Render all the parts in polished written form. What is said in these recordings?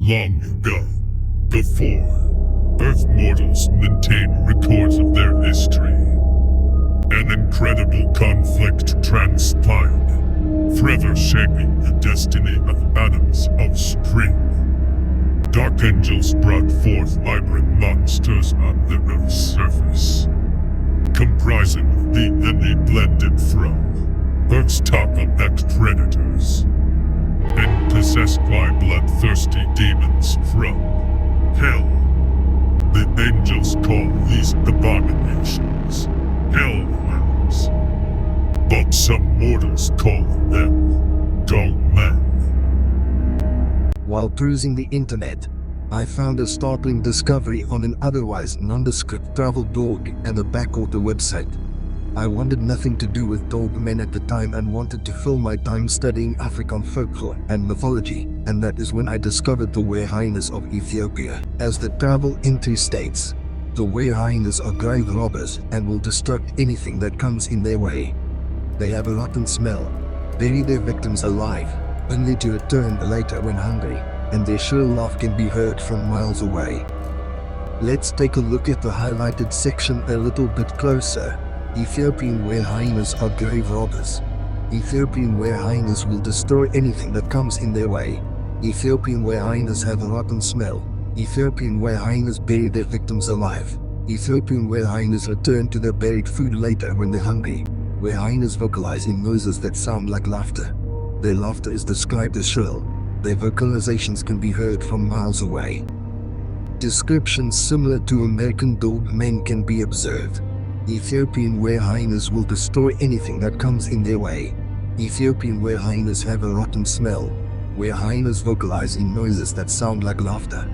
Long ago, before Earth mortals maintained records of their history, an incredible conflict transpired, forever shaping the destiny of atoms of spring. Dark angels brought forth vibrant monsters on the Earth's surface, comprising the enemy blended from Earth's top elect predators, and possessed by bloodthirsty demons from hell. The angels call these abominations hellhounds, but some mortals call them dogmen. While perusing the internet, I found a startling discovery on an otherwise nondescript travel blog and a backwater website. I wanted nothing to do with dogmen at the time and wanted to fill my time studying African folklore and mythology, and that is when I discovered the Werehyenas of Ethiopia. As the travel entry states, the Werehyenas are grave robbers and will destruct anything that comes in their way. They have a rotten smell, bury their victims alive, only to return later when hungry, and their shrill laugh can be heard from miles away. Let's take a look at the highlighted section a little bit closer. Ethiopian Werehyenas are grave robbers. Ethiopian Werehyenas will destroy anything that comes in their way. Ethiopian Werehyenas have a rotten smell. Ethiopian Werehyenas bury their victims alive. Ethiopian Werehyenas return to their buried food later when they're hungry. Werehyenas vocalize in noises that sound like laughter. Their laughter is described as shrill. Their vocalizations can be heard from miles away. Descriptions similar to American Dogmen can be observed. Ethiopian Werehyenas will destroy anything that comes in their way. Ethiopian Werehyenas have a rotten smell. Werehyenas vocalize in noises that sound like laughter.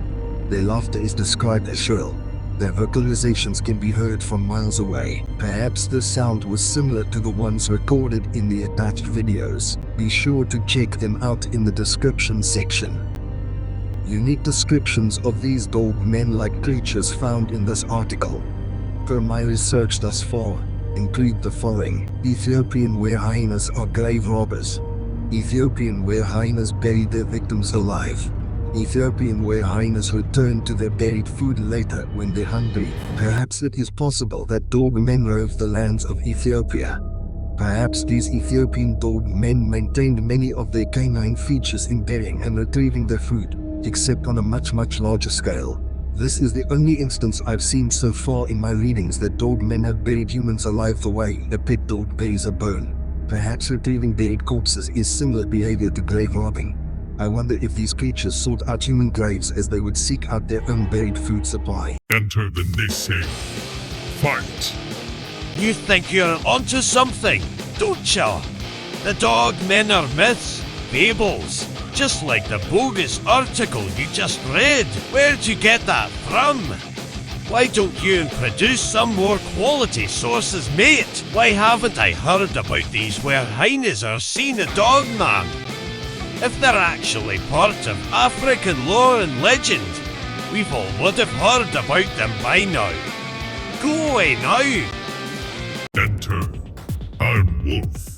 Their laughter is described as shrill. Their vocalizations can be heard from miles away. Perhaps the sound was similar to the ones recorded in the attached videos. Be sure to check them out in the description section. Unique descriptions of these dogmen-like creatures found in this article, per my research thus far, include the following. Ethiopian Werehyenas are grave robbers. Ethiopian Werehyenas bury their victims alive. Ethiopian Werehyenas return to their buried food later when they're hungry. Perhaps it is possible that dogmen rove the lands of Ethiopia. Perhaps these Ethiopian dogmen maintained many of their canine features in burying and retrieving their food, except on a much larger scale. This is the only instance I've seen so far in my readings that dogmen have buried humans alive the way a pet dog buries a bone. Perhaps retrieving buried corpses is similar behavior to grave robbing. I wonder if these creatures sought out human graves as they would seek out their own buried food supply. Enter the Naysayer. Fight! You think you're onto something, don't ya? The dogmen are myths, fables, just like the bogus article you just read. Where'd you get that from? Why don't you produce some more quality sources, mate? Why haven't I heard about these Werehyenas or seen a dogman? If they're actually part of African lore and legend, we've all would have heard about them by now. Go away now! Enter. I'm Wolf.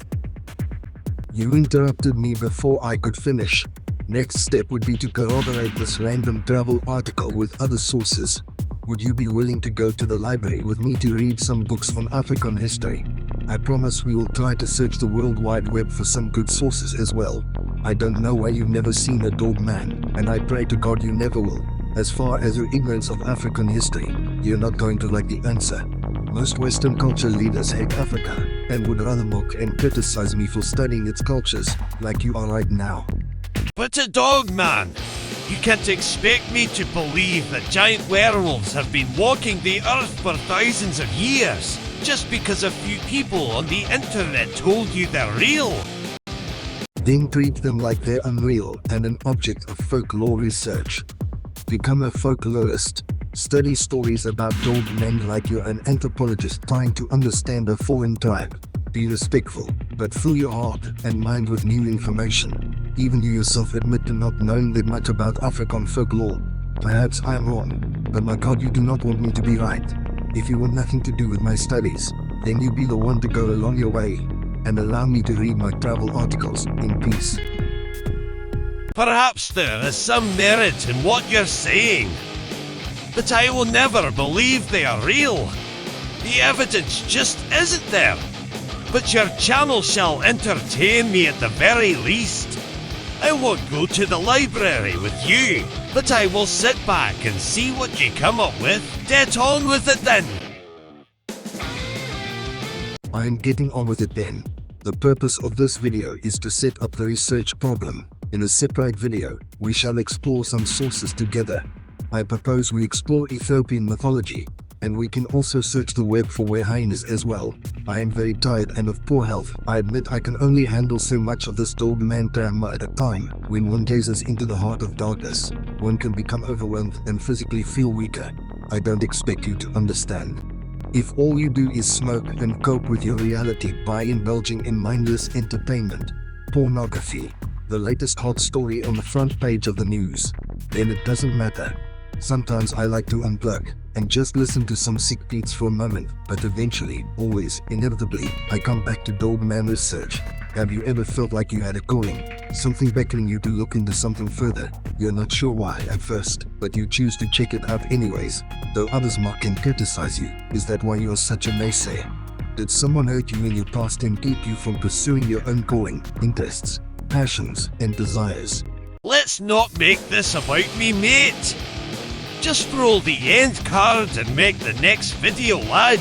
You interrupted me before I could finish. Next step would be to corroborate this random travel article with other sources. Would you be willing to go to the library with me to read some books on African history? I promise we will try to search the World Wide Web for some good sources as well. I don't know why you've never seen a dogman, and I pray to God you never will. As far as your ignorance of African history, you're not going to like the answer. Most Western culture leaders hate Africa, and would rather mock and criticize me for studying its cultures, like you are right now. But a dogman! You can't expect me to believe that giant werewolves have been walking the earth for thousands of years, just because a few people on the internet told you they're real. Then treat them like they're unreal and an object of folklore research. Become a folklorist. Study stories about dogmen like you're an anthropologist trying to understand a foreign tribe. Be respectful, but fill your heart and mind with new information. Even you yourself admit to not knowing that much about African folklore. Perhaps I am wrong, but my God, you do not want me to be right. If you want nothing to do with my studies, then you be the one to go along your way, and allow me to read my travel articles in peace. Perhaps there is some merit in what you're saying, but I will never believe they are real. The evidence just isn't there. But your channel shall entertain me at the very least. I won't go to the library with you, but I will sit back and see what you come up with. Get on with it then. I'm getting on with it then. The purpose of this video is to set up the research problem. In a separate video, we shall explore some sources together. I propose we explore Ethiopian mythology, and we can also search the web for werehyenas as well. I am very tired and of poor health. I admit I can only handle so much of this Dogman drama at a time. When one gazes into the heart of darkness, one can become overwhelmed and physically feel weaker. I don't expect you to understand. If all you do is smoke and cope with your reality by indulging in mindless entertainment, pornography, the latest hot story on the front page of the news, then it doesn't matter. Sometimes I like to unplug and just listen to some sick beats for a moment, but eventually, always, inevitably, I come back to Dogman research. Have you ever felt like you had a calling, something beckoning you to look into something further? You're not sure why at first, but you choose to check it out anyways, though others mock and criticize you. Is that why you're such a naysayer? Did someone hurt you in your past and keep you from pursuing your own calling, interests, passions, and desires? Let's not make this about me, mate. Just roll the end card and make the next video, lad.